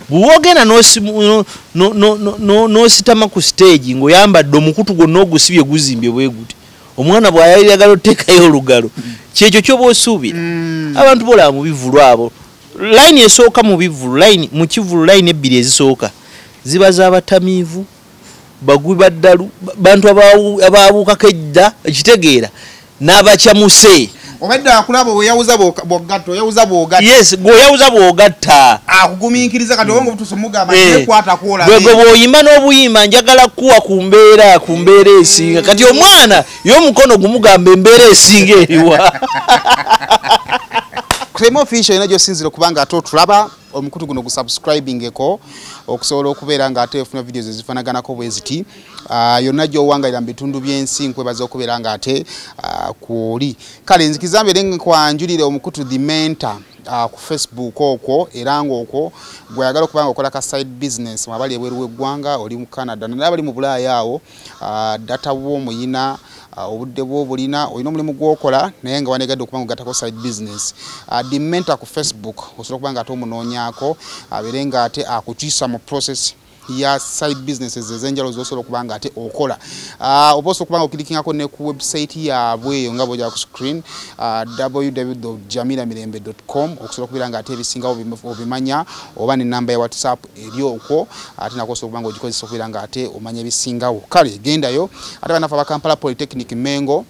buwogena no sitama ku stage ngoyambadde omukutu gonna ogusibye guzimbye bweguti omwana bwayagala otekayo olugalo kyekyo kyoba osuubira abantu bola mu bivulu abo line esooka mu bivulu line mu kivulu line ebbiri ezisooka ziba z'abatamiivu bagwi baddalu bantu abaawukako edda ekitegeera n'abakyamuse obedda akulabo oyawuza bogatta yes goyawuza bogatta akugumiikiriza kati obongo butusumuga kwata kuola gwe boyimba n'obuyimba njagala kuwa ku mbeera esinga kati omwana y'omukono gumugamba embeera esinga eriwa Cremo official ina josinziro kubanga atotulaba omukutu guno gusubscribing eko okusobola okubeera nga ate efuna videos ezifanaganako bweziti yonna gy'owangalira mu bitundu by'ensi nkwebaza okubeera nga ate kuli kale nzikizambire nkwanjulire omukutu The Mentor ku Facebook okwo era ng'okwo gweyagala okubanga okola ka side business mwabali ebweru w'eggwanga oli mu Canada n'abali mu Bulaaya awo data wo muyina obudde bwo bulina olina omulimu gwokola naye nga wanegadde okubanga ogattako side business The Mentor ku Facebook osobola okubanga ate omunoonyaako abeere nga ate akukiisa mu process ya side businesses ezenjalo zosobola okubanga ate okola oba osobola okubanga okirikingako ne ku website yaabwe eyo nga bw'ojja ku screen www.jamiramirembe.com okusobola okubeera nga ate ebisingawo obimanya oba n'ennamba ya WhatsApp eri okwo ate nako osobola okubanga ogikozesa okubeera nga ate omanya ebisingawo kale gendayo ate banafu aba Kampala Polytechnic Mengo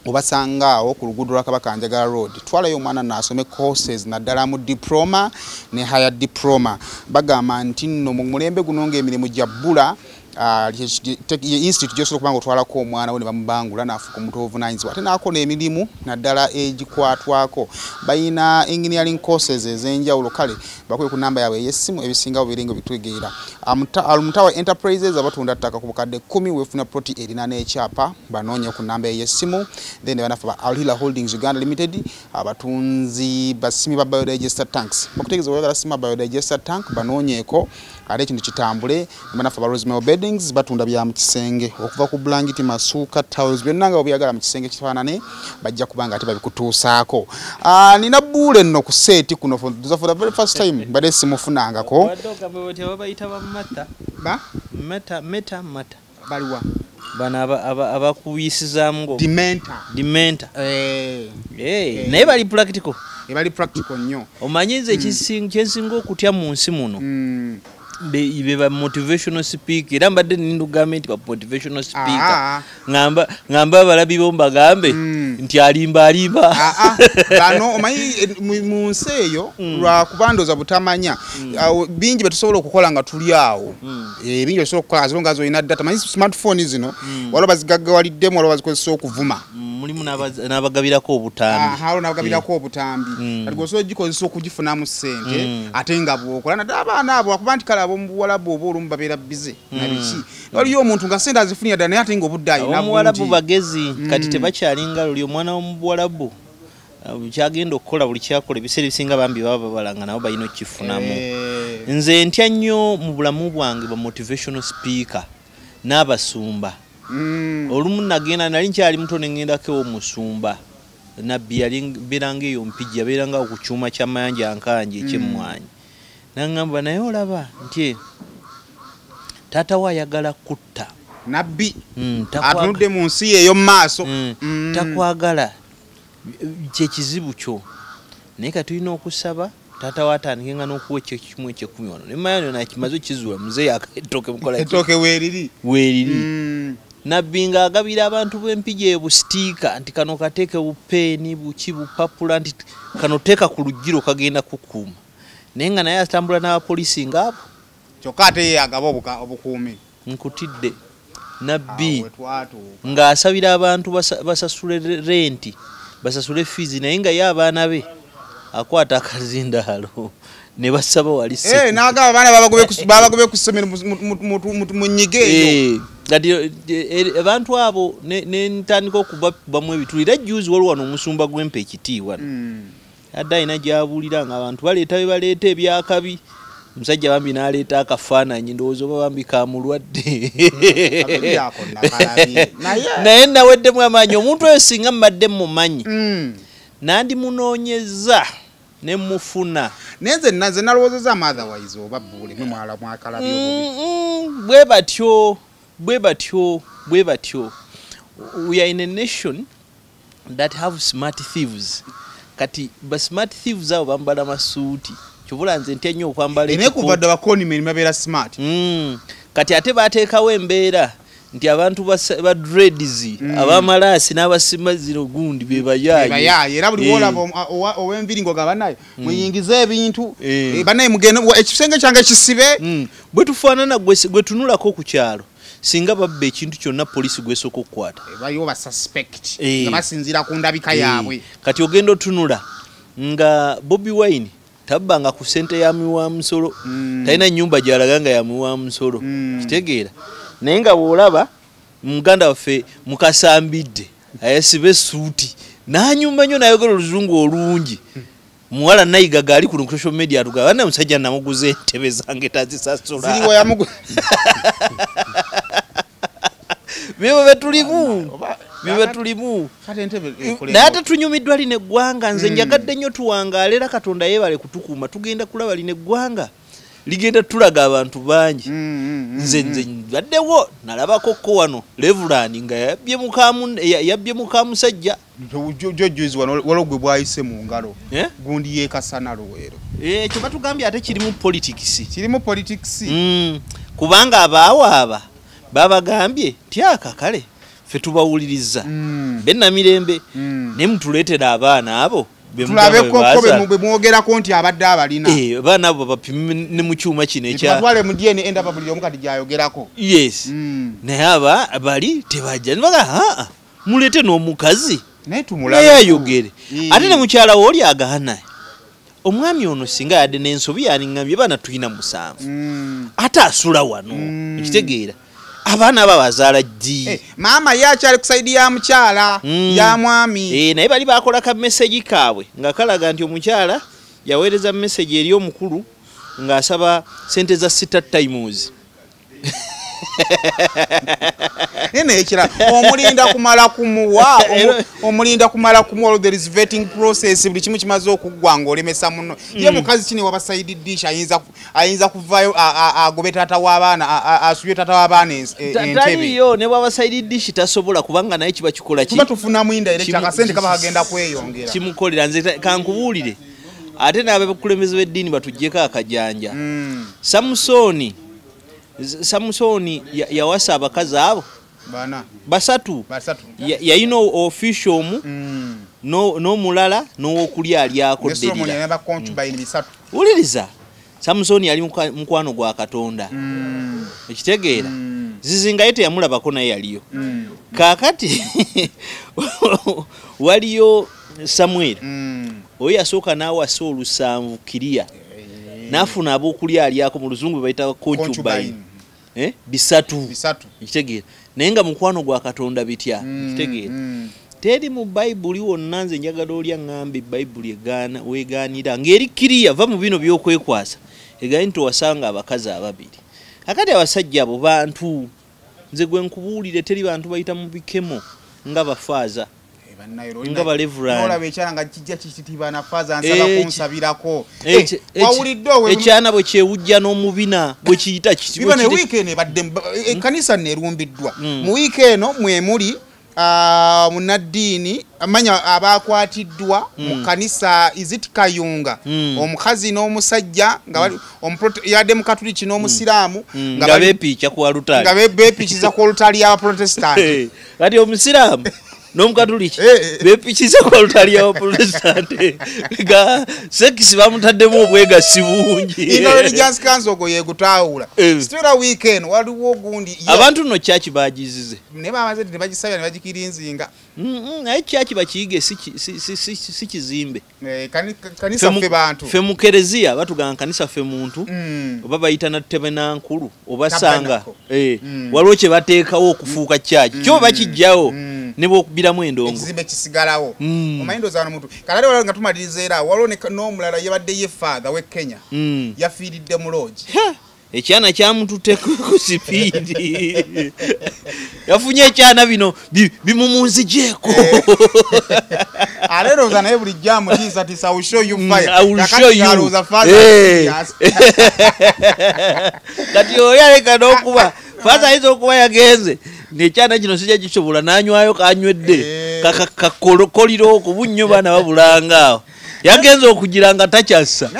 obasangaawo ku luguudo lwa Kabakanjagala Road twalayo omwana n'asome courses naddala mu diploma ne higher diploma bagamba nti nno mu mulembe guno ng'emirimu gyabbula institute gyosobola okubanga otwalako omwana we ne bamubangula n'afuuka omuntu obuvunaanyizibwa ate n'akola emirimu naddala egikwatwako bayina engineering courses ez'enjawulo kale bakuye ku namba yaabwe ey'essimu ebisingawo biringo bitutegeera Mutawa Enterprises abatunda ttaka ku bukadde 10 weefuna ploti erina n'ekyapa banoonye ku namba ey'essimu then banafu ba Alhila Holdings Uganda Limited abatunzi basimi ba biodigester tanks bakutegeeza oyagala sima biodigester tank banoonyeeko ate ekintu kitambule banafu ba Rosemary Beddings batunda bya mu kisenge okuva ku blanket masuka towels byonna nga obyagala mu kisenge kifaanane bajja kubanga ate babikutuusaako nina buule nno ku seeti kuno for the very first time bade simufunangako meta baliwa bana abakuyisizaamu ngo The Mentor naye bali practical nnyo omanyize kyensinga okutya mu nsi muno be ba motivational speaker era mbadde nindu government ba motivational speaker ngamba abalabi bo mbagambe nti alimba bano omanyi mu nsi eyo lwa kubandoza butamanya bingi betusobola okukola nga tuli awo bingi betusobola okukola azonga zoyina data manyi smartphone zino waliwo bazigaggawaliddemu waliwo bazikozesa okuvuma mulimu n'abagabirako obutambi halo n'abagabirako obutambi kati gwosobola gikozesa okugifunamu ssente ate nga bw'okola naddala abaana abo akuba nti kale ab'omubuwalabu oba olumu babeera bize nabiki waliyo omuntu nga ssente azifunira ddala naye ate nga obudde ayina omuwalabu bagezi kati tebakyalinga luli omwana w'omubuwalabu kyagenda okukola buli kyakola ebiseera ebisinga bambi baba babalanga nabo balina okukifunamu nze ntya nnyo mu bulamu bwange ba motivational speaker n'abasumba olumu nagenda nali nkyali muto nengendako omusumba nabbi yabeeranga eyo mpijja yabeeranga ku kyuma ky'amayanja ankanje ekyemmwanyi nangamba naye olaba nti taata we ayagala kutta nabbi atunudde mu nsi eyo mu maaso takwagala kyekizibu kyo naye kati tulina okusaba taata we atandikenga n'okuwa ekyekimu ekyekumi wano nemayano nakimaze okizuula muzeeyo akatoke mukola ettooke weeriri nabbi ng'agabira abantu b'empija ebusitiika nti kano kateeke bupeeni buki bupapula nti kano teeka ku lugiro kagenda kukuuma naye nga naye atambula n'abapoliisi ng'abo kyokka ate ye agaba obukuumi nkutidde nabbi ng'asabira abantu basasule renti basasule fiizi naye nga ye abaana be akwata akazindaalo ne basaba wali n'agaba abaana babagobe ku ssomero mu nnyige eyo kati abantu abo nentandika okubamu ebituli era juzi waliwo wano omusumba gw'empa ekitiibwa adde alina gy'abuulira nga abantu baleeta be baleeta ebyakabi omusajja bambi n'aleeta akafaananyi ndowooza oba bambi kamulwadde naye naweddemu amaanyi omuntu oyo singa mmadde mumanyi nandimunoonyeza ne mufuna nenze nalowoozezza otherwise oba bbule mwala mwakalabye bwe batyo we are in a nation that have smart thieves kati ba smart thieves abo bambala masuuti kyobula nze ntya nnyo okwambala ekikuvadde abakonimeni babeera smart kati ate bateekawo embeera nti abantu ba dreads abamalaasi n'abasima zino gundi bebayaaye era buli wolaba ow'enviri ng'ogaba nayo muyingize ebintu banaye mugende ekisenge kyange kisibe bwe tufaanana gwe tunulako ku kyalo singa babba ekintu kyonna poliisi gwesooka okukwata baliwo basuspect nga basinziira ku ndabika yaabwe kati ogenda otunula nga Bobi Wine tabbanga ku ssente ya miwa musolo talina nnyumba gy'alaga nga ya miwa musolo kitegeera naye nga bw'olaba muganda waffe mukasambidde ayesiba essuuti n'anyumba nnyo n'ayogera oluzungu olungi muwala nayiga gaali kuno ku social media atugamba banne musajja namuguza entebe zange tazisasula ziriwo yamuguza byo betulimu naye ate tunyumiddwa lino eggwanga nze njagadde nnyo tuwangaale era Katonda yeebale kutukuuma tugenda kulaba lino eggwanga ligenda tulaga abantu bangi nze baddewo nalabako ko wano Levulani nga yabbye muka musajja jojuizi wano gwe bwayise mu ngalo gundi yeekasana luweero ekyo batugambye ate kirimu politics kubanga abaawo babagambye tyaka kale ffe tubawuliriza bennamirembe ne mutuleetera abaana abo tulabeko bwe mwogerako nti abadde abalina abaana abo bapime ne mu kyuma kino twale mu DNA endaba buli omu kati gyayogerako yes naye aba bali tebajja nibaga muleete n'omukazi naye ayogere ate ne mukyala we oli agaana omwami ono singa yadde n'ensobi yaniŋŋambye baana tulina 7 ate asula wano ekitegeera abaana aba bazaala ddi maama ye akyali ku saidi ya mukyala ya mwami naye bali bakola ka message kaabwe nga kalaga nti omukyala yaweereza message eri omukulu ng'asaba sente za sita times nene ekira omulinda kumala kumuwa there is vetting process buli kimu kimaze okuggwanga olemesa muno ye mukazi kini wabasayidi dish ayinza kuvayo agobe tata w'abaana asubye tata w'abaana entebe taliyo ne wabasayidi dish tasobola kubanga naye kiba kikola tuba tufuna mwinda ile akasente kaba kagenda kweyongera kimukolera nze kankubuulire ate n'abakulembeze b'eddiini batuggyeko akajanja Samusoni yawasa abakazi abo basatu yayina official omu n'omulala n'owokulya alyako dderira wuliriza Samusoni yali mukwano gwa Katonda ekitegeera zizingaye teyamulabako naye yaliyo kaakati waliyo Samuel oyo yasooka n'awasa olusanvu kiriya nafuna abokulya alyako mu luzungu bayita concubine bisatu ekitegeera naye nga mukwano gwa Katonda bitya ekitegeera teri mu Bayibuli wonna nze njagala olya ŋŋambe Bayibuli weegaanira ng'eri kiriya va mu bino by'okwekwasa egaye nti owasanga abakazi ababiri akati abasajja abo bantu nze gwe nkubuulire teri bantu bayita mu bikemo nga bafaaza nga balevulani ekyana bwe kyewujja n'omubina bwe kiyita ekkanisa nerumbiddwa mu wiiki eno mwemuli munaddiini amanya abakwatiddwa mu kanisa Izit Kayunga omukazi n'omusajja nga yadde mu Katuliki n'omusiraamu nga beepiica ku walutali nga beepiikiza ku walutali y'abaprotestanti kati omusiraamu n'omukatuliki beepikiza ku walutali y'abaprotestanti nga sekisi bamutaddemu obwegassi bungi religious council go yegutaawula sitera weekend waliwo gundi abantu no church bagizize ne bamaze ne bagisabya ne bagikirinzinga naye church bakiige si kizimbe kanisa ffe bantu ffe mu kereziya batugamba kanisa ffe muntu oba bayita na ttebe nkulu oba sanga waliwo kye bateekawo okufuuka church kyo bakijjawo ne bokubiramu endongo ekizimbe kisigalawo omayindo zaano muntu kalale wala nga tumaliriza era waliwo n'omulala yabadde ye father we Kenya yafiiridde mu lodge ekyana kyamutute ku sipiidi yafunye ekyana bino bimumunzijeeko aleroza naye buli jamu tiisa I will show you fire I will show you kati oyo aleka n'okuba faaza ayinza okuba yagenze nekyana kino sijja kisobola n'anywayo kanywedde kakoliro okubunnyo baana babulangaawo yagenze okugira nga takyassa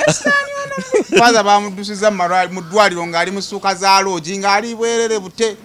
faaza bamudusiza mu ddwaliro ng'ali mu ssuuka za loogi ng'ali bwerere bute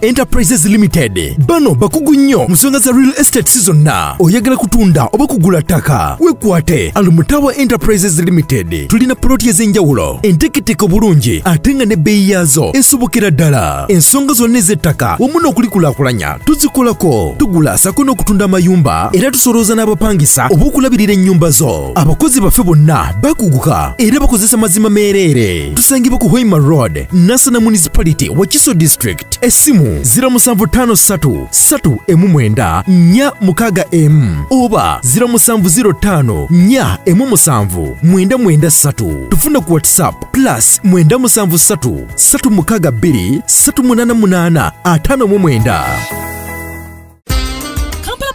Enterprises Limited bano bakugu nnyo musonga za real estate season na oyagala kutunda oba kugula ttaka wekwate Alumutawa Enterprises Limited tulina ploti ez'enjawulo enteketeko bulungi ate nga ne bbeeyi yaazo esobokera ddala ensonga zonna ez'ettaka wamu n'okulikulaakulanya tuzikolako tugula sako n'okutunda amayumba era tusolooza n'abapangisa oba okulabirira ennyumba zo abakozi baffe bonna bakuguka era bakozesa mazima meereere tusangibwa ku Hoima Road Nasana Municipality Wakiso District Simu 0753-4M oba 0705-4M7-993 tufuna ku WhatsApp +97362-388-58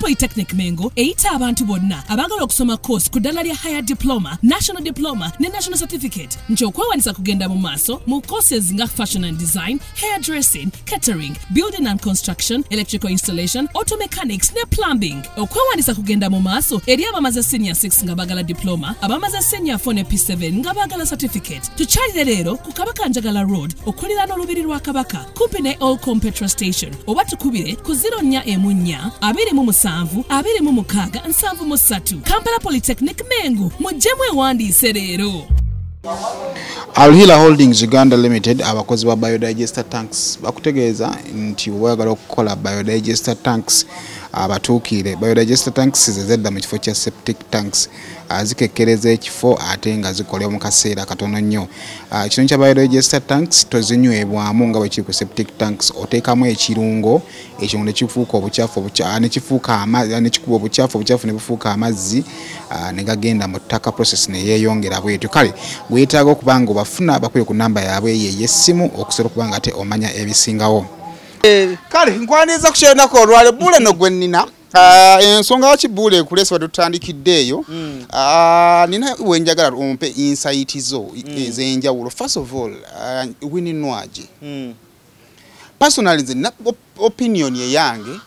Polytechnic Mengo eyita abantu bonna abagala okusoma course ku ddala lya higher diploma, national diploma ne national certificate nti okwewanisa kugenda mu maaso mu courses nga fashion and design, hairdressing, catering, building and construction, electrical installation, auto mechanics ne plumbing. Okwewanisa kugenda mu maaso eri abamaze senior 6 nga bagala diploma, abamaze senior 4 ne P7 nga bagala certificate. Tukyalire leero ku Kabaka Njagala Road okuliraana olubiri lwa Kabaka kumpi ne Olcom petrol station oba tukubire ku 0414 246 Kampala Polytechnic Mengo mujjemu ewandiise leero. Alhila Holdings Uganda Limited abakozi ba biodigester tanks bakutegeeza nti oyagala okukola biodigester tanks abatuukire biodigester tanks zezedda mu kifo kya septic tanks azikekkereza ekifo ate nga zikola mu kaseera katono nnyo. Kino kya biodigester tanks tozinywebwamu nga bwe kiri ku septic tanks oteekamu ekirungo ekyo ne kifuuka obucaafu ne kifuuka amazzi ne kikuba obucaafu ne bufuuka amazzi ne gagenda mu ttaka process ne yeeyongera bwetyo. Kale gwetaaga okuba nga obafuna bakuye ku namba yaabwe ey'essimu okusobola okuba nga ate omanya ebisingawo. Kale nkwaniriza kukyonako olwale bule no gwe nnina ensonga wakibule ekulesa batutandikidde eyo nina wenjagala ompe insight zo ez'enjawulo. First of all Winnie Nwagi personally nze opinion ye yange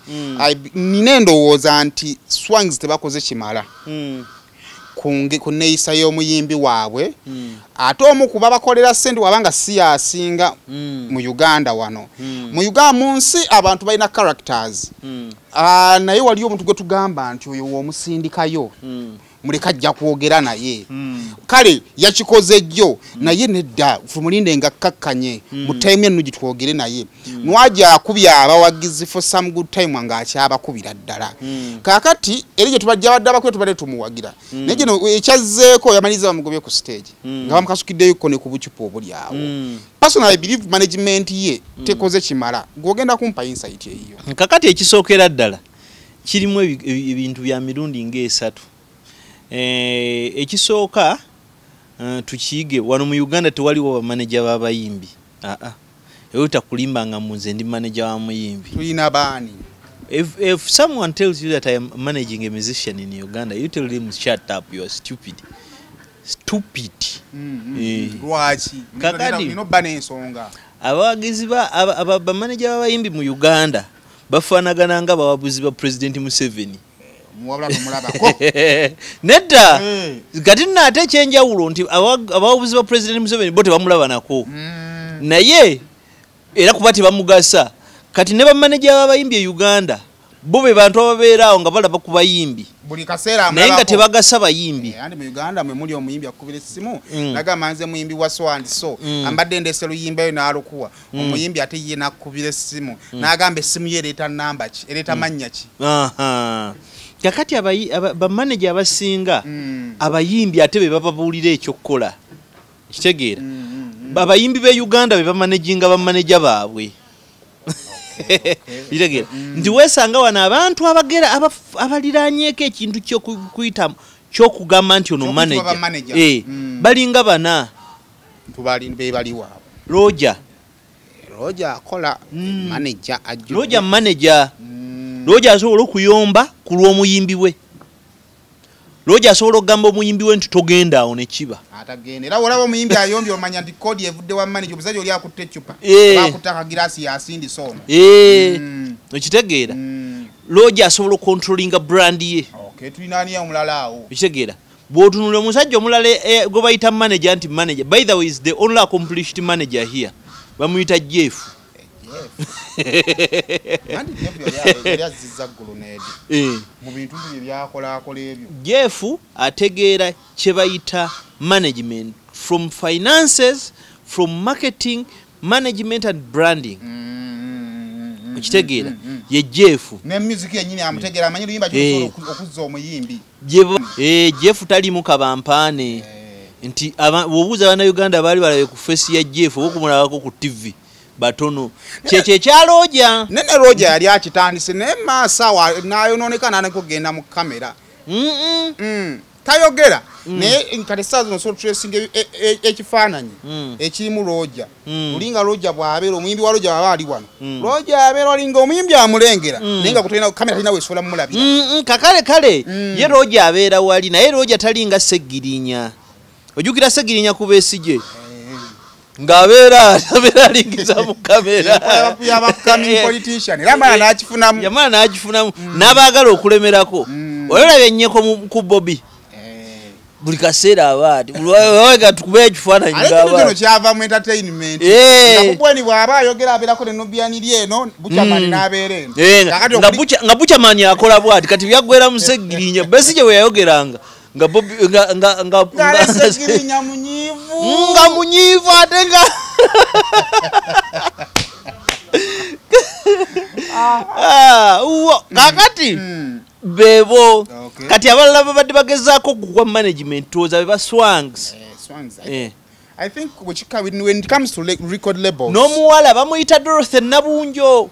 nina endowooza nti Swangs tebakoze kimala ku neeyisa y'omuyimbi waabwe ate omu kuba bakolera ssente wabanga si yasinga mu Uganda wano mu Uganda mu nsi abantu balina characters naye waliyo omuntu gwe tugamba nti oyo w'omusindikayo muleka ajja kwogera naye kale yakikoze jjo naye nedda tumulinde nga kakkanye mu time enu gitwogere naye Nwagi akubya abawagizi for some good time nga akyabakubira ddala kakati eri gye tubajja badde abakwe tubadde tumuwagira naye gino ekyazzeeko yamaliza bamugobye ku stage nga bamukasukiddeyo kone ku bucupa obuli awo. Personally I believe management ye tekoze kimala gwogenda kumpa insight eyo. Kakati ekisookera ddala kirimu ebintu bya mirundi ng'esatu. Ekisooka tukiyige wano mu Uganda tewaliwo bamanager b'abayimbi. Eyo takulimbanga munze ndi manager wa muyimbi. Tulina baani. If someone tells you that I am managing a musician in Uganda, you tell him shut up, you are stupid. Stupid. Lwaki? Kakati no bane ensonga. Abawagizi ba manager b'abayimbi mu Uganda bafaanagana nga bawabuzi ba President Museveni. Nedda kati nate kyenjawulo nti abawabuzi ba President Museveni bo tebamulaba nako naye era kuba tebamugasa kati ne bamanager b'abayimbi e Uganda bo be bantu ababeeraawo nga balaba ku bayimbi buli kaseera naye nga tebagasa bayimbi. Andi mu Uganda mwe muli omuyimbi akubira essimu nagamba nze muyimbi wa so and so ambadde ndese luyimba yo n'alukuwa omuyimbi ate ye nakubira essimu n'agamba essimu ye ereeta namba ki ereeta mannya ki. Kakati bamanager abasinga abayimbi ate be bababuulira ekyokukola kitegeera abayimbi be Uganda be bamanaginga bamanager baabwe. Kitegeera nti weesanga wano abantu abagera abaliraanyeeko ekintu kyokuyita kyokugamba nti ono manager balinga bana tubali bebaliwa Roger akola manager ajjo Roger manager Roger asobola okuyomba ku lw'omuyimbi we Roger asobola okugamba omuyimbi we nti togenda awo ne kiba atagenda era olaba omuyimbi ayombye omanya nti kodi evudde wa manager omusajja oli akutte ecupa bakutaka girasi yasindi soona okitegeera Roger asobola okontrolinga brand ye tulina ani omulala awo okitegeera bw'otunula omusajja omulala gwe bayita manager nti manager by the way is the only accomplished manager here bamuyita Jeff Jeff ategeera kye bayita management from finances from marketing management and branding okitegeera ye Jeff ne music yenyini amutegeera amanyi luyimba okuzza omuyimbi Jeff tali mu kabampaane nti obuuza bana Uganda bali balabe ku face ya Jeff okumulabako ku TV batono cheche cha Roger nene Roger yali akitandise ne masawa nayo nonekana ne kugenda mu kamera tayogera ne nkalesazo no so tracing ekifananyi ekiri mu Roger ulinga Roger bwabero omuyimbi wa Roger bali wano Roger abero alinga omuyimbi amulengera nenga kutolina kamera ina wesola mulabira kakale ye Roger abera wali naye Roger talinga segirinya ojukira segirinya kubesije ngabera alingiza mu kamera yabakami politician yamana nakifunamu nabagala okulemerako olabye nnyeko ku Bobby buli kaseera abaati wawega tukube ekifaananyi ngaba kyava mu entertainment nakubweni bwaba ayogera abeerako ne Nubian lyeno Buchaman n'abeera nga Buchaman akola bwati kati byaggwera mu segirinya Besigye we yayogeranga nga Bobby nga segirinya munyivu ate nga kakati bebo kati abalala babadde bagezaako okugwa management toza beba Swangs I think when it comes to record labels n'omuwala bamuyita Dorothy Nabunjo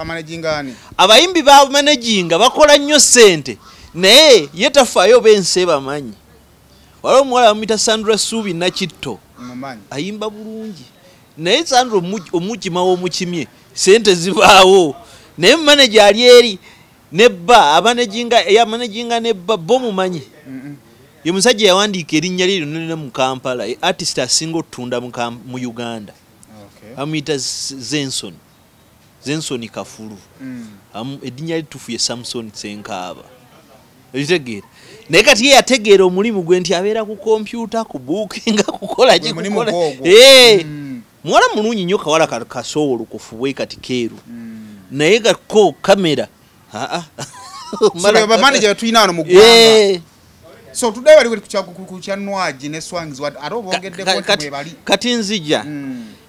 amanagingani abayimbi ba managinga bakola nnyo ssente naye yetafaayo bense bamanyi wala omuwala bamuyita Sandra Subi Nakitto ayimba bulungi naye Sandra omukima w'omukimye ssente zibaawo naye manager ali eri nebba abamanaginga nebba bo mumanyi ye musajja yawandiika erinnya lye lyonna mu Kampala artist asinga otunda mu Uganda amuyita Zenson Kafulu erinnya litufu ye Samson Senkaaba olitegeera naye kati ye yategeera omulimu gwe nti abeera ku kompyuta ku bookinga kukola gikukola muwala mulungi nnyo kawala kasoolo kufubwe kati keeru naye gako kamera manager tulina wano mu ggwanga so today bali ku kyanwaji ne Swangs arobongeddeko bali kati nzija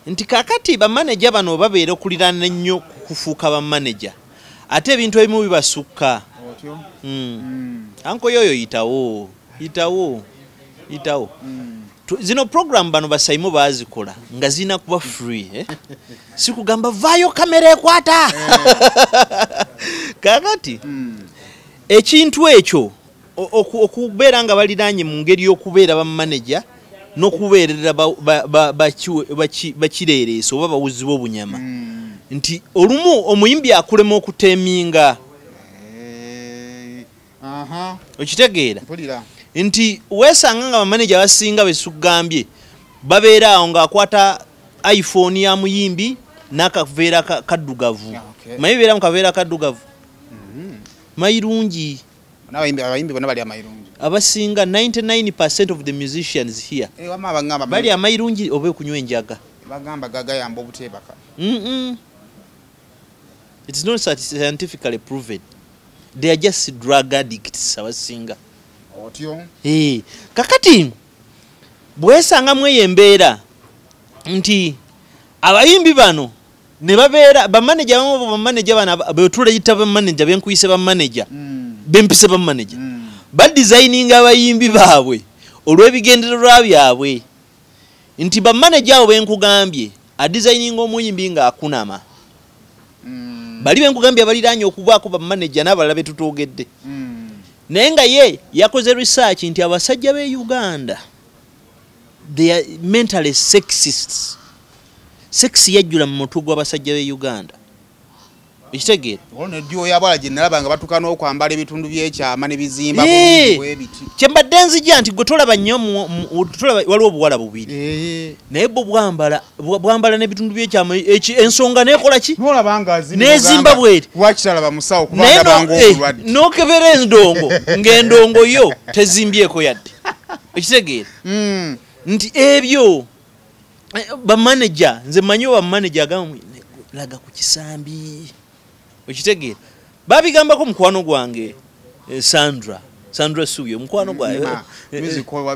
nti kakati bamanager bano babeera okuliraana nnyo kufuuka bamanager ate ebintu ebimu bibasukka anko yoyo yitawo zino program bano basaimu bazikola nga zina kuba free sikugamba vayo kamera ekwata kakati ekintu ekyo okubeera nga baliranye mu ngeri y'okubeera bamanager n'okubeerera bakireereesa oba bawuzi b'obunyama nti olumu omuyimbi akulema okuteeminga okitegeera nti weesanga nga bamanager basinga besugambye babeera awo ng'akwata iPhone ya muyimbi n'akaveera kaddugavu mayi beera mu kaveera kaddugavu mayirungi abayimbi bonna bali amayirungi abasinga 99% of the musicians here bali amayirungi oba okunywa enjaga bagamba gagayamba obuteebaka it's not scientifically proven they are just drug addicts abasinga kakati bwesanga mwe yembeera nti abayimbi bano ne babeera bamanager bano betuleyita bamanager benkuyise bamanager bempise bamanager badesigninga abayimbi baabwe olw'ebigendererwa byabwe nti bamanager abo benkugambye adesigninga omuyimbi nga akunama bali benkugambye abaliranye okubaako bamanager n'abalala betutogedde naye nga ye yakoze research nti abasajja be Uganda they are mentally sexists. Sex yajjula mu mutwe gw'abasajja b'e Uganda. Ekitegeera. Ono dio yabala gye nalabanga batukana okwambala ebitundu by'ekyama ne bizimba bwebiti. Kyembadde nzija nti gwe tolaba nnyo waliwo obuwala bubiri. Naye bo bwambala n'ebitundu by'ekyama ensonga neekola ki? Nolabanga nezimba bweri. Wakitalaba musawo kubanga bango okulwadde. Nokebera endongo ng'endongo yo tezimbyeko yadde. Ekitegeera. Nti ebyo bamanager nze manyi wa manager agamu laga ku kisambi. Okitegeera. Babigambako mukwano gwange Sandra Suyo mukwano gwayo.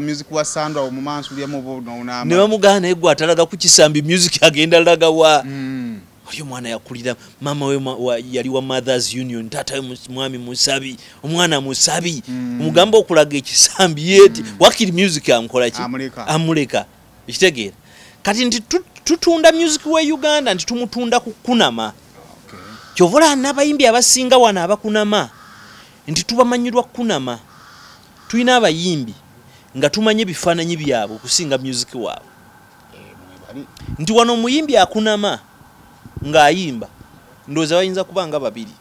Music wa Sandra omumansu lya mu bono na. Ne bamugana egwa atalaga ku kisambi music agenda laga wa. Oyo mwana yakulira mama we yali wa Mothers Union tata we mwami musabi omwana musabi omugamba okulaga ekisambi yeti wakiri music amkola ki amuleka. Ekitegeera. Kati nti tutunda music wa Uganda nti tumutunda ku kunama. Kyovola n'abayimbi abasinga wana abakunama nti tubamanyirwa kunama. Tuyina abayimbi nga tumanye bifaananyi byabo okusinga music waabwe. Nti wano omuyimbi akunama ng'ayimba ndowooza bayinza kuba nga babiri.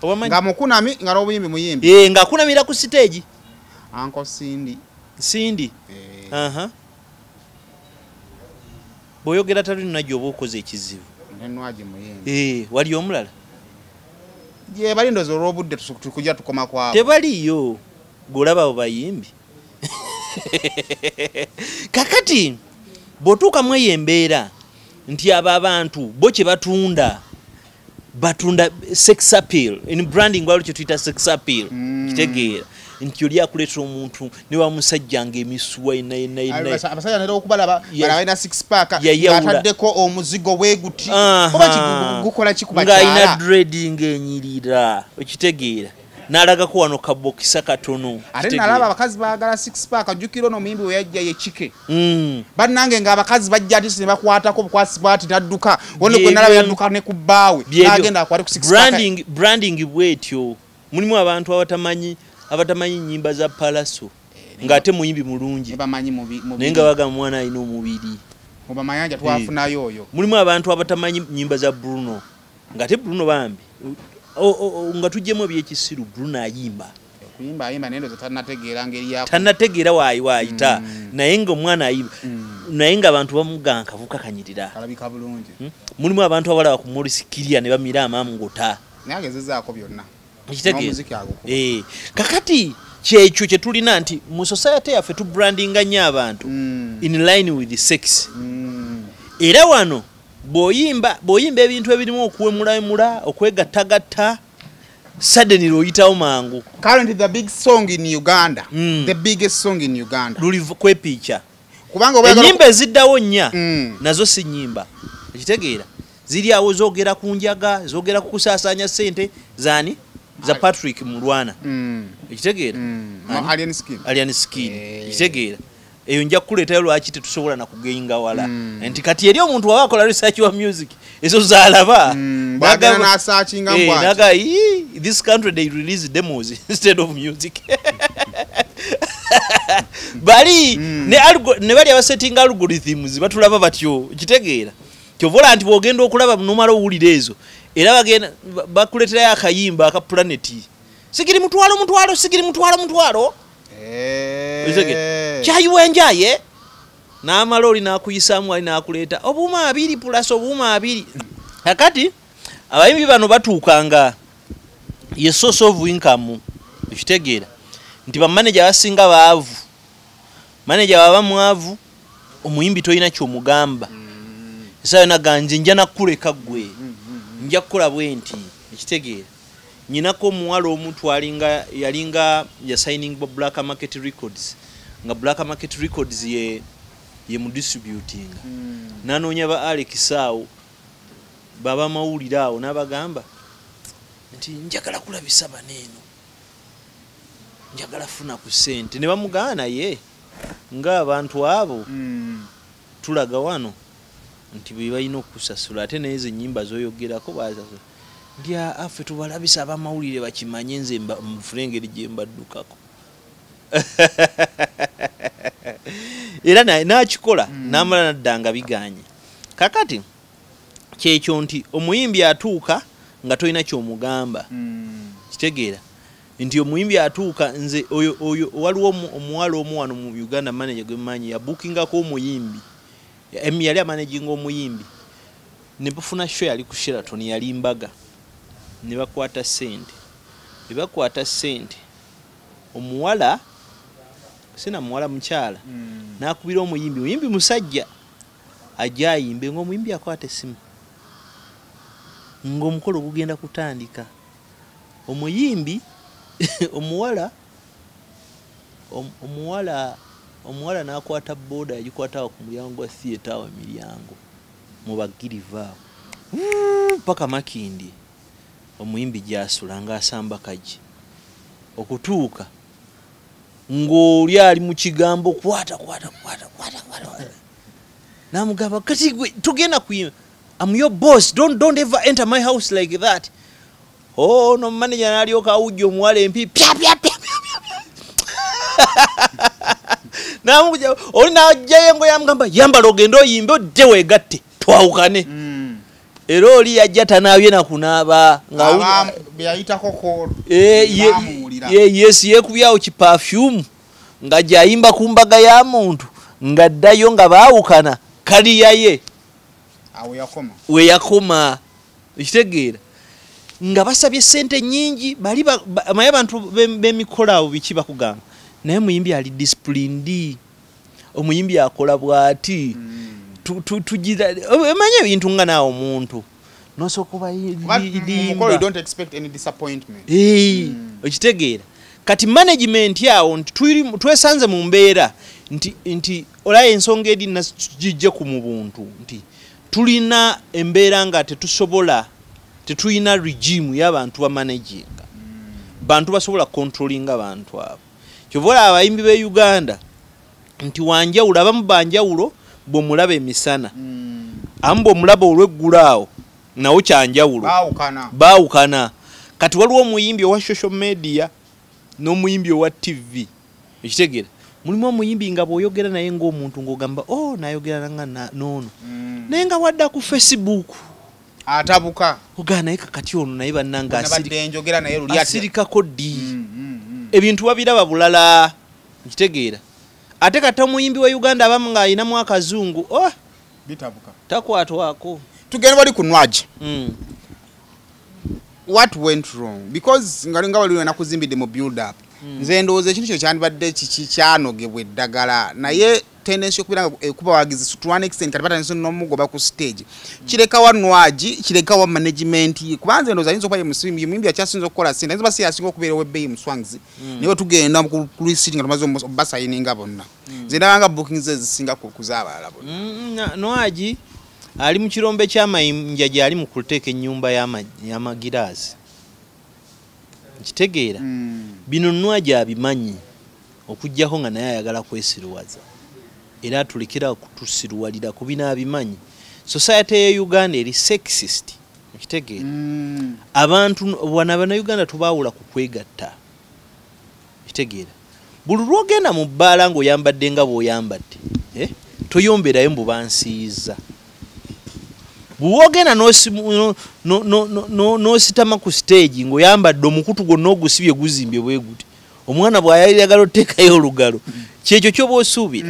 Nga mukunami nga n'obuyimbi muyimbi. Ng'akunamira ku stage. Uncle Cindy. Bw'oyogera talina najjo oba okoze ekizibu. Nenwaje muyimbi. Wali omulala? Je bali ndozo robudde tukujja tukoma kwabo. Tebaliyo. Golaba abo bayimbi. Kakati botuka mweyembeera nti aba abantu bo kye batunda sex appeal in branding wali kye tuyita sex appeal. Kitegeera nti yoli akuleeta omuntu ne wa musajja ng'emisuwa ina abasajja nero okubalaba balina six pack ataddeko omuzigo weguti oba gukola kikubakyala nga ina dreading enyirira okitegeera n'alagako wano kabokisa katono ate nalaba abakazi baagala six pack ajjukira ono muyimbi we yajja yekike bannange ng'abakazi bajja ati ne bakwatako obukwasi bwati n'adduka wone gwe nalaba yadduka ne ku bbaawe n'agenda akwate ku six pack branding bwetyo mulimu abantu abatamanyi nyimba za palaso ng'ate muyimbi mulungi naye nga baga mwana alina omubiri oba mayanja twafunayo oyo mulimu abantu abatamanyi nyimba za Bruno ng'ate Bruno bambi nga tujjemu ebyekisiru Bruno ayimba ayimba nendo zitanategeera ngeri yako tanategeera waayita naye nga omwana ayimba naye nga abantu bamuga kavuka kanyirira alabika bulungi mulimu abantu abalaba ku Morris Kiria ne bamira amamngota nagezezaako byonna kakati kyekyo kye tulina nti mu society yaffe tubrandinga nnyo abantu in line with the sex era wano bw'oyimba ebintu ebirimu okuwemula okwegattagatta suddenly oyitawo mangu. Currently the big song in Uganda the biggest song in Uganda luli kwepiica kubanga ennyimba eziddawo nnya nazo si nnyimba ekitegeera ziri awo zoogera ku njaga zoogera ku kusaasaanya ssente zaani za Patrick Mulwana ekitegeera Alien Skin ekitegeera eyo nja kuleetayo lwaki tetusobola na kugeyinga wala nti kati eri omuntu waba akola research wa music ezo zaalaba naga this country they release demos instead of music bali ne bali abasetting algorithms batulaba batyo ekitegeera kyovola nti bwogenda okulaba nomala owulira ezo era bagenda bakuleterayo akayimba aka planeti sigiri mutwalo kyayiwenjaye n'amaloli n'akuyisaamu ali n'akuleeta obuuma 2 plus obuuma 2 kakati abayimbi bano batuukanga ye source of income ekitegeera nti bamaneja basinga baavu maneja baba mwavu omuyimbi toyina kyomugamba esayo naganje nja nakuleka gwe nja kukola bwenti ekitegeera nyinako omuwala omuntu yalinga ya signing Black Market Records nga Black Market Records ye mu distributing nanoonya ba Alex Sawo baba mawulire awo n'abagamba nti njagala kulabisa baneeno njagala funa ku ssente ne bamugaana ye ng'abantu abo tulaga wano nti bwe balina okusasula ate naye ennyimba z'oyogerako basasula ndi affe tubalabisa abamawulire bakimanye nze mufuna engeri gye mbaddukako era n'akikola n'amala naddanga biganye kakati kyekyo nti omuyimbi atuuka nga tolina kyomugamba kitegeera nti omuyimbi atuuka nze oyo waliwo omuwala omu wano mu Uganda manager gwe mmanyi yabookingako omuyimbi yali amanaginga omuyimbi ne bafuna show yali ku Sheraton yali mbaga ne bakwata sente omuwala sina muwala mukyala nakubira omuyimbi musajja ajja ayimbe ng'omuyimbi akwata essimu ng'omukolo gugenda kutandika omuyimbi omuwala n'akwata boda yagikwata ku mulyango gwa theatre wa milyango mu bagiriva paka Makindi omuyimbi gyasula ng'asamba kaji okutuuka ng'oli ali mu kigambo kwata namugamba kati gwe tugenda kuyimba I'm your boss don't ever enter my house like that no manager n'alyoka awujja omuwala empi pya namukuja oli n'ajjayo ngo yamugamba yambala ogenda oyimbe odde weegatte twawukane era oli yajja tanaabye nakunaaba yes yeekubyawo kiperfume nga gyayimba ku mbaga ya muntu ng'addayo nga baawukana kaliyaye we yakoma ekitegeera nga basabye sente nyingi bali maye abantu b'emikolo abo biki bakugamba naye muyimbi ali disciplined omuyimbi akola bw'ati tugira emanye ebintu nga naawe omuntu nosokuba don't expect any disappointment okitegeera kati management yawo twesanze mu mbeera nti olaye ensonga eri nasijje ku mu buntu nti tulina embeera nga tetulina regime y'abantu ba managinga bantu basobola controlling abantu abo kyovola abayimbi be Uganda nti wanjawulo abamu banjawulo bw'omulaba emisana amu bw'omulaba olw'eggulaawo nawo kyanjawulo baawukana kati waliwo omuyimbi owa social media n'omuyimbi owa TV ekitegeera mulimu omuyimbi nga bw'oyogera naye ng'omuntu ng'ogamba nayogera nga noono naye nga wadda ku Facebook atabuka ogana naye kakati ono naye bannanga asirikako ddi ebintu babiraba bulala ekitegeera ate kati omuyimbi wa Uganda abamu ng'alinamu akazungu bitabuka takwatwako tugenda bali ku Nwaji what went wrong because nga wali wena kuzimbidde mu build up nze ndowooza ekintu kyo kyandibadde kyanogibwa eddagala naye tendensi okubira kuba wagizi to one extent kati batanise n'omugoba ku stage kireka wa Nwaji kireka wa management kubanze ndowooza ayinza okuba ye musimbi muyimbi akyasinza okukola sente ayinza basi yasinga okubeera webbeeyi muswangizi naye tugenda ku stage nga tumaze basayininga bonna nze ndabanga bookings ezisinga kuzaabalala bonna Nwaji ali mu kirombe ky'amayinja gyali mu kuteeka ennyumba y'amagiraazi kitegeera bino Nwaji abimanyi okujjako nga naye ayagala kwesiruwaza era atulekera kutusiruwalira ku bino abimanyi society ya Uganda eri sexist kitegeera abantu Uganda tubaawula ku kwegatta kitegeera buli lwogenda mu bbaala ng'oyambadde nga bw'oyambadde toyomberayo mbu bansiiza buwogena n'ositama ku stage ng'oyambadde omukutu gwonna ogusibye guzimbye bwe guti omwana bw'ayagala oteekayo olugalo kyekyo ky'oba osuubira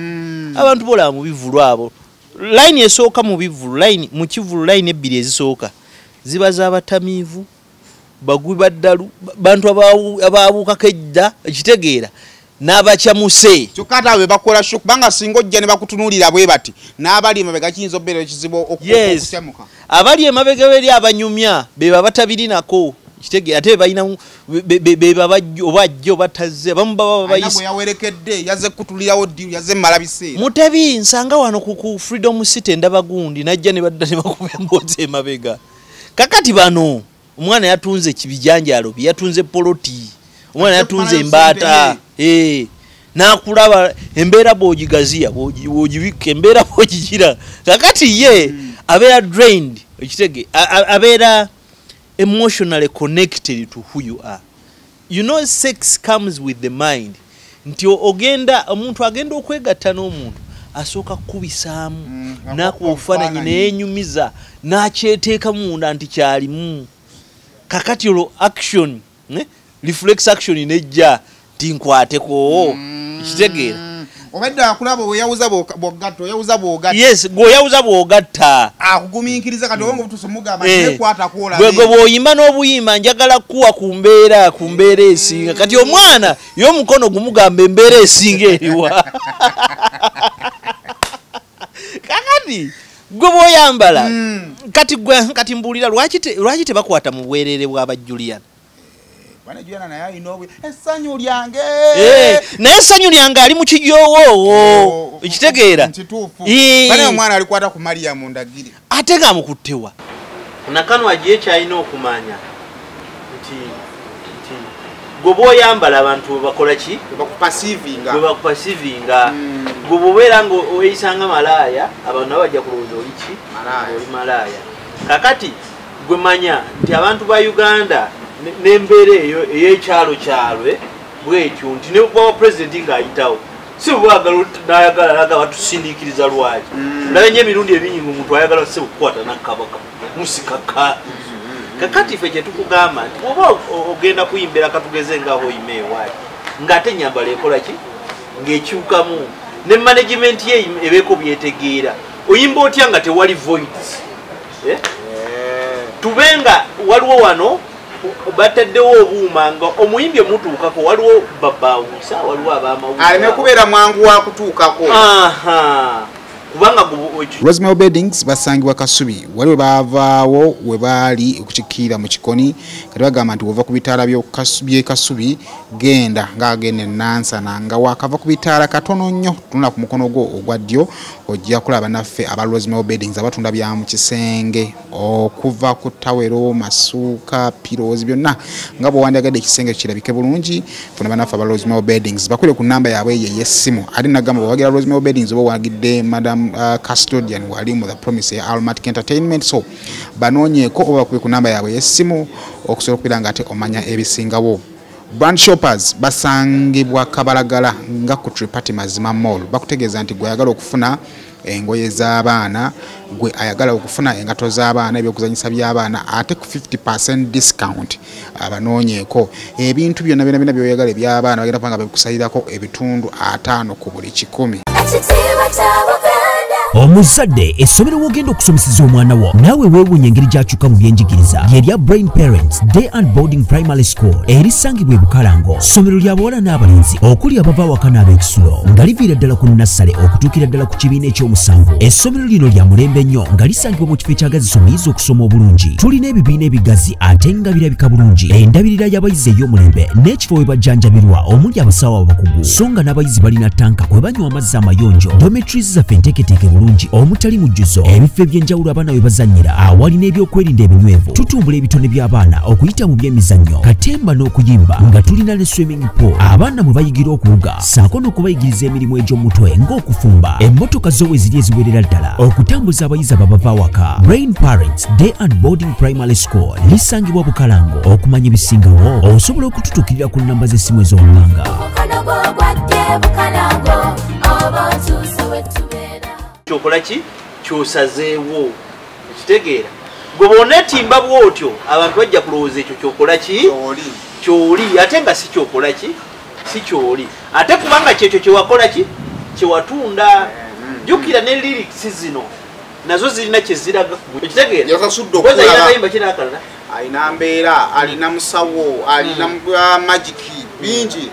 abantu bolaba mu bivulu abo line esooka mu bivulu mu kivulu line ebbiri ezisooka ziba z'abatamiivu bagwi baddalu bantu abaabuukako edda ekitegeera n'abakyamuse kyokka ate abo bakola shock kubanga singa ojja ne bakutunuulira bwe bati n'abali emabega kiyinza obbeera ekizibu okutemuka abali emabega beri abanyumya beba batabirinako kitegeera ate balina beba obajja obatazze abamu baba bayise yawerekedde yaze kutulirawo ddi yaze mala biseera mutebi nsanga wano ku Freedom City ndabagundi najja ne badda ne bakuba emboozi emabega kakati bano omwana yatunze ekibijanjalo yatunze poloti omwana yatunze embaata nakulaba embeera bw'ogigaziya bw'ogibika embeera bw'ogigira kakati ye abeera drained ekitege abeera emotionally connected to who you are. You know, sex comes with the mind. Nti omuntu agenda okwegatta n'omuntu asooka kubisaamu nakuba obufaananyi neyenyumiza nakyeteeka munda nti kyalimu kakati olwo action reflex action nejja tinkwateko kitegeera obedda akulaba oyawuza bwogatto oyawuza bwogatta yes goyawuza bwogatta akugumiikiriza kati obongo butusumugamba nekwata kola gwe bwoyimba n'obuyimba njagala kuwa ku mbeera esinga kati omwana y'omukono gumugamba embeera esinga eriwa kakati gwe bwoyambala kati mbuulira lwaki tebakwata mu bwerere bw'aba Julian essanyu lyange naye essanyu lyange ali mu kijoowo ekitegeera bane omwana alikwata ku Mariam ndagiri ate ng'amukuttewa nakano agiye kyalina okumanya nti gwe bwoyambala abantu bakola ki bakupasivinga gwe bwobeera nga oyisanga malaaya abantu nabo bajja kulowooza oli ki oli malaaya kakati gwe manya nti abantu ba Uganda n'embeera eyo ey'ekyalo kyalwe bwetyo nti ne bwa pulezidenti ng'ayitawo si bwagala laga batusindiikiriza lwaki ndabe nnyo emirundi ebinyingi omuntu ayagala se okukwata nakabaka musikaka kakati ffe kyetukugamba nti oba ogenda kuyimbira katugeze ngaaho oyime ewaaki ng'ate ennyambala ekola ki ng'ekyukamu ne management ye ebeeko byetegeera oyimba otya nga tewali voids tubenga waliwo wano bataddewo obuuma nga omuyimbi omutuukako waliwo babawusa waliwo abaamawusa aleme kubeera mwangu wa kutuukako kubanga Rosemary Beddings basangibwa Kasubi waliwo baavaawo we baali okukikiira mu kikoni kati bagamba nti wova ku bitaala by'e Kasubi genda ng'agenda Nansana nga wakava ku bitaala katono nnyo tunula ku mukono gwo ogwa ddyo ojja kulaba naffe aba Rosemary Beddings abatunda bya mu kisenge okuva ku tawero masuuka pirozi byonna nga bw'owandiyagadde ekisenge kirabike bulungi funa banaffe aba Rosemary Beddings bakwire ku namba yaabwe ey'essimu ate nagamba bwewagira Rosemary Beddings oba wagidde Madam Custodian wali mu the promise ya Almatic Entertainment so banoonyeeko oba bakube ku namba yaabwe y'essimu okusobola okubira nga ate omanya ebisingawo. Brand shoppers basangibwa Kabalagala nga ku Tripati Mazima Mall bakutegeeza nti gwe ayagala okufuna engoye z'abaana gwe ayagala okufuna engato z'abaana ebyokuzanyisa by'abaana ate ku 50% discount abanoonyeeko ebintu byonna byoyagala eby'abaana bagenda kubanga bikusalirako ebitundu 5 ku buli 100. omuzadde essomero wogenda okusomeseza omwana wo naawe weewuunya engeri gy'akyuka mu byenjigiriza lyerya Brain Parents Day and Boarding Primary School erisangibwa e Bukalango ssomero lya bawala n'abalenzi okuli abava awaka n'ab'ekisulo nga liviira ddala ku Nassale okutuukira ddala ku kibiina eky'omusanvu essomero lino lya mulembe nnyo nga lisangibwa mu kifo ekyagazisa omuyizi okusoma obulungi tulina ebibiina ebigazi ate nga birabika bulungi endabirira y'abayizi ey'omulembe n'ekifo we bajjanjabirwa omuli abasawo abakugu so nga n'abayizi balina tanka kwe banywa amazzi amayonjo dormitories zaffe enteeketeeke bulungi omutali mujjuzo ebifo eby'enjawulo abaana we bazannyira awali n'ebyokwerinda ebinywevu tutumbula ebitone by'abaana okuyita mu by'emizannyo katemba n'okuyimba nga tulina ne swimming pool abaana mwe bayigira okuwuga saako n'okubayigiriza emirimu egy'omutwe ng'okufumba emmotoka zo we ziri eziwerera ddala okutambuza abayizi ababava awaka. Brain Parents Day and Boarding Primary School lisangibwa Bukalango. Okumanya ebisingawo osobola okututuukirira ku nnamba z'essimu ez'omuwanga. kyokola ki kyosazeewo ekitegeera gwe bwoneetimba bwotyo abantu bajja kulowooza ekyo kyokola ki kyoli ate nga si kyokola ki si kyoli ate kubanga kyekyo kyewakola ki kyewatunda jjukira ne lyrics zino nazo zirina kyeziraga ekitegeera kayimba kirakalala alina mbeera alina musawo alina magiki bingi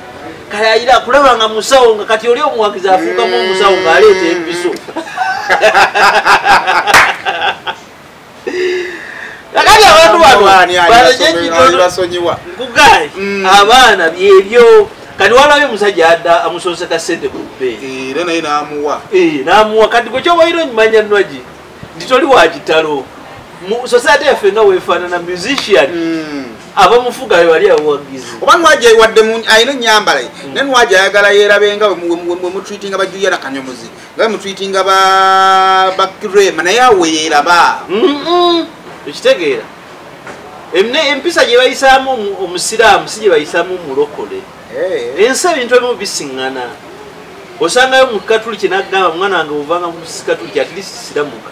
kayayira kulaba nga musawo nga kati oli omuwagizi afuukamu omusawo ng'aleeta empiso kakati abantu bano nkugaye abaana byebyo kati walabye omusajja adda amusonseka ssente ku bbeeyi era naye n'amuwa n'amuwa kati gwe kyobaire onyimanya nnwagi nti toli wa kitalo mu society yaffe nga weefaanana musician abamufuga be bali abawagizi oba nwaja wadde ayina ennyambala naye nwaja ayagala yeerabenga bwe mutwitinga ba Juliana Kanyomozi nga mutwitinga ba Kirema naye awe yeeraba ekitegeera empisa gye bayisaamu omusiraamu si gye bayisaamu omulokole ensi ebintu ebimu bisiŋŋana osangayo mu katuliki n'agamba mwana wange ovanga mu katuliki at least siramuka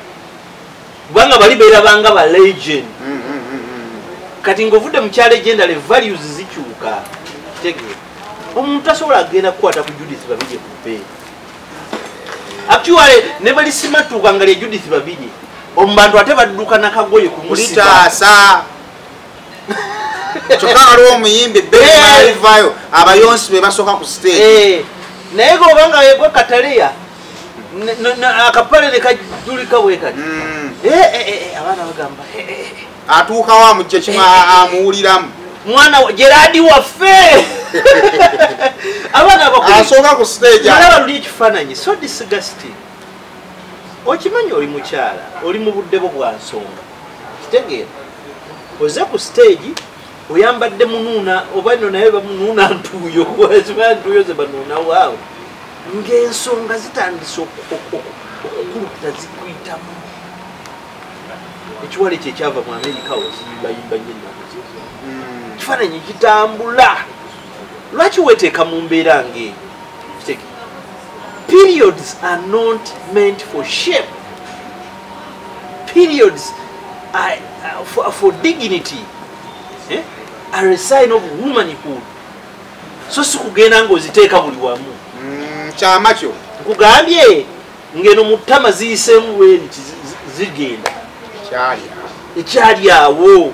kubanga bali beerabanga ba legend kati ng'ovudde mu kya legendary values zikyuka kitegeera omuntu asobola agenda kukwata ku Judith Babirye ku bbeeyi actually ne bali simatuuka nga lye Judith Babirye omubantu ate badduka nakagoye ku mulitaasa kyokka waliwo omuyimbi balivayo abayonsi be basooka ku stage naye gobanga yegwe kataleya akapale ne kajulika bwe kati abaana bagamba atuukawo amujja kimu amuwuliramu mwana Geradi waffe abaana asooka ku stage baluli ekifaananyi so disgusting okimanyi oli mukyala oli mu budde bwo bwa nsonga kitegeera oze ku stage oyambadde munuuna oba nno naye bamunuuna ntuuyo ntuuyo ze banuuna waawe ng'ensonga zitandise okukulukuta zikuyitamu ekiwala ekyo ekyava mu Amerika okiyimbayimba nnyo ennaku ekifaananyi kitambula lwaki weteeka mu mbeera ng'eyo periods are not meant for shape periods are for dignity are a sign of womanhood so sikugenda ng'oziteeka buli wamu kyama kyo nkugambye ngeno mu ttama ziyiseemu bwe nti zigenda ekyali awo